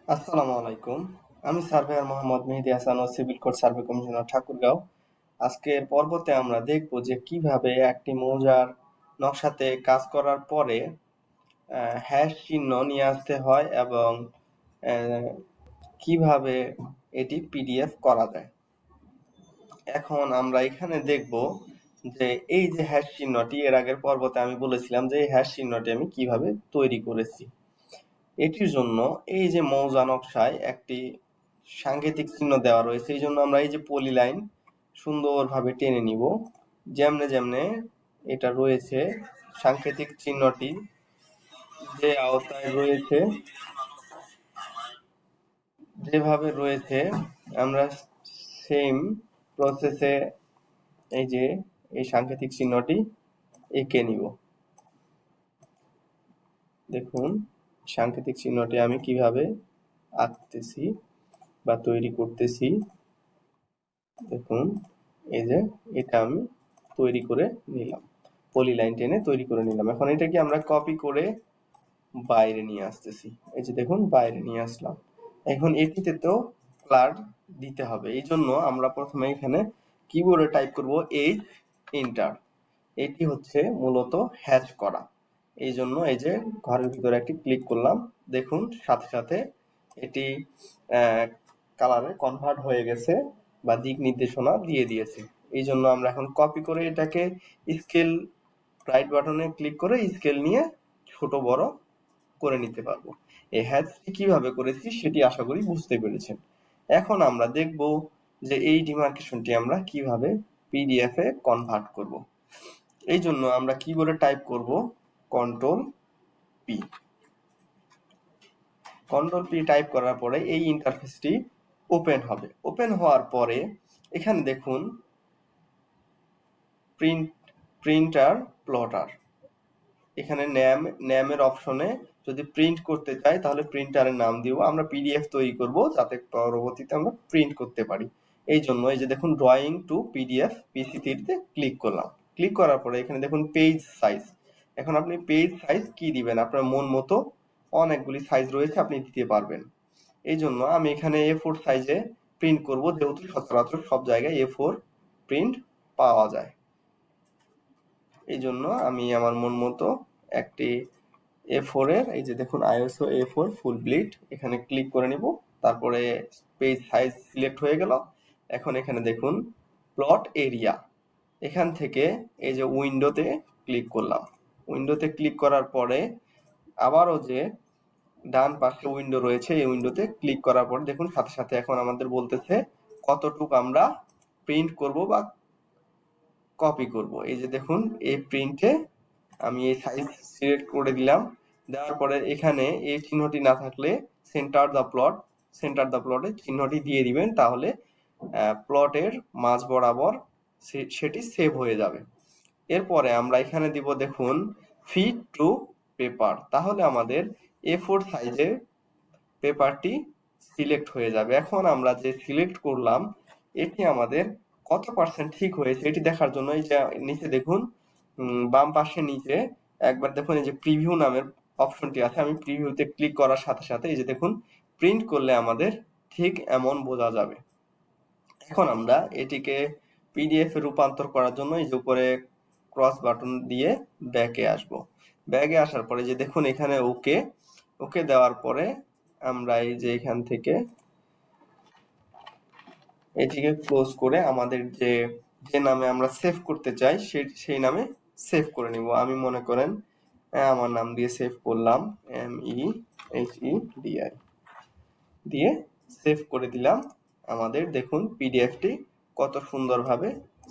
আসসালামু আলাইকুম। আমি সার্ভেয়ার মোহাম্মদ মেহেদী হাসান ও civil code survey commissioner Thakurgaon. আজকের পর্বতে আমরা দেখব যে কিভাবে একটি মৌজার নকশাতে কাজ করার পরে হ্যাশ চিহ্ন নিয়ে আসতে হয় এবং কিভাবে এটি পিডিএফ করা যায়। এখন আমরা এখানে দেখব যে এই যে হ্যাশ চিহ্নটি, এর আগের পর্বতে আমি বলেছিলাম যে এই হ্যাশ চিহ্নটি আমি কিভাবে তৈরি করেছি। এটির জন্য এই যে মৌজা নকশায় একটি সাংকেতিক চিহ্ন দেওয়া রয়েছে, এই জন্য আমরা এই যে পলি লাইন সুন্দরভাবে টেনে নিব। যেমনে যেমনে এটা রয়েছে সাংকেতিক চিহ্নটি যে আওতায় রয়েছে, যেভাবে রয়েছে আমরা সেম প্রসেসে এই যে এই সাংকেতিক চিহ্নটি এঁকে নিব। দেখুন সাংকেতিক চিহ্নটি আমি কিভাবে আঁকতেছি বা তৈরি করতেছি। দেখুন এই যে এটা আমি তৈরি করে নিলাম, পলি লাইন টেনে তৈরি করে নিলাম। এখন এটাকে আমরা কপি করে বাইরে নিয়ে আসতেছি। এই যে দেখুন বাইরে নিয়ে আসলাম। এখন এটিতে তো কালার দিতে হবে, এই জন্য আমরা প্রথমে এখানে কিবোর্ডে টাইপ করব এইচ এন্টার। এটি হচ্ছে মূলত হ্যাশ করা। এই জন্য এই যে ঘরের ভিতরে একটি ক্লিক করলাম, দেখুন সাথে সাথে এটি কালারে কনভার্ট হয়ে গেছে বা দিক নির্দেশনা দিয়ে দিয়েছে। এই জন্য আমরা এখন কপি করে এটাকে স্কেল রাইট বাটনে ক্লিক করে স্কেল নিয়ে ছোট বড় করে নিতে পারবো। এই হ্যাশটি কিভাবে করেছি সেটি আশা করি বুঝতে পেরেছেন। এখন আমরা দেখব যে এই ডিমার্কেশনটি আমরা কিভাবে পিডিএফ এ কনভার্ট করব। এই জন্য আমরা কিবোর্ডে টাইপ করব control P. Control P type করার পরে এই ইন্টারফেসটি ওপেন হবে। ওপেন হওয়ার পরে এখানে দেখুন প্রিন্টার প্লটার, এখানে নেমের অপশনে যদি প্রিন্ট করতে চাই তাহলে প্রিন্টারের নাম দিব। আমরা পিডিএফ তৈরি করব যাতে পরবর্তীতে আমরা প্রিন্ট করতে পারি। এই জন্য এই যে দেখুন ড্রয়িং টু পিডিএফ পিসি3 ক্লিক করলাম। ক্লিক করার পরে এখানে দেখুন পেজ সাইজ। এখন আপনি পেজ সাইজ কি দিবেন, আপনার মন মতো অনেকগুলি সাইজ রয়েছে, আপনি দিতে পারবেন। এই জন্য আমি এখানে A4 সাইজে প্রিন্ট করব, যেহেতু সচরাচর সব জায়গায় A4 প্রিন্ট পাওয়া যায়। এই জন্য আমি আমার মন মতো একটি A4 এর এই যে দেখুন ISO A4 ফুল ব্লিড এখানে ক্লিক করে নিব। তারপরে পেজ সাইজ সিলেক্ট হয়ে গেল। এখন এখানে দেখুন প্লট এরিয়া, এখান থেকে এই যে উইন্ডোতে ক্লিক করলাম। উইন্ডোতে ক্লিক করার পরে আবারও যে ডান পাশে উইন্ডো রয়েছে এই উইন্ডোতে ক্লিক করার পর দেখুন সাথে সাথে এখন আমাদের বলতেছে কতটুকু আমরা প্রিন্ট করব বা কপি করব। এই যে দেখুন এই প্রিন্টে আমি এই সাইজ সিলেক্ট করে দিলাম। দেওয়ার পরে এখানে এই চিহ্নটি না থাকলে সেন্টার দ্য প্লটে চিহ্নটি দিয়ে দিবেন, তাহলে প্লটের মাঝ বরাবর সেটি সেভ হয়ে যাবে। এরপরে আমরা এখানে দিব দেখুন ফিট টু পেপার, তাহলে আমাদের A4 সাইজের পেপারটি সিলেক্ট হয়ে যাবে। এখন আমরা যে সিলেক্ট করলাম এটি আমাদের কত পার্সেন্ট ঠিক হয়েছে এটি দেখার জন্য এই যে নিচে দেখুন বাম পাশে নিচে একবার দেখুন এই যে প্রিভিউ নামের অপশনটি আছে। আমি প্রিভিউতে ক্লিক করার সাথে সাথে এই যে দেখুন প্রিন্ট করলে আমাদের ঠিক এমন বোঝা যাবে। এখন আমরা এটিকে পিডিএফ এ রূপান্তর করার জন্য এই যে উপরে ক্রস বাটন দিয়ে ব্যাকে আসব। ব্যাকে আসার পরে যে দেখুন এখানে ওকে দেওয়ার পরে আমরা এই যে এখান থেকে এটিকে ক্লোজ করে আমাদের যে নামে আমরা সেভ করতে চাই সেই নামে সেভ করে নিব। আমি মনে করেন আমার নাম দিয়ে সেভ করলাম, MEHEDI দিয়ে সেভ করে দিলাম। আমাদের দেখুন পিডিএফটি কত সুন্দরভাবে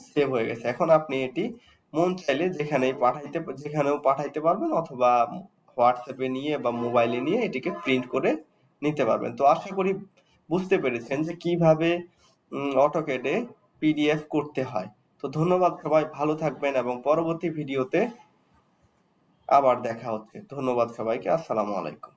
সেভ হয়ে গেছে। এখন আপনি এটি মন চাইলে যেখানেও পাঠাইতে পারবেন, অথবা হোয়াটসঅ্যাপে নিয়ে বা মোবাইলে নিয়ে এটিকে প্রিন্ট করে নিতে পারবেন। তো আশা করি বুঝতে পেরেছেন যে কিভাবে অটোক্যাডে পিডিএফ করতে হয়। তো ধন্যবাদ, সবাই ভালো থাকবেন এবং পরবর্তী ভিডিওতে আবার দেখা হচ্ছে। ধন্যবাদ সবাইকে। আসসালামু আলাইকুম।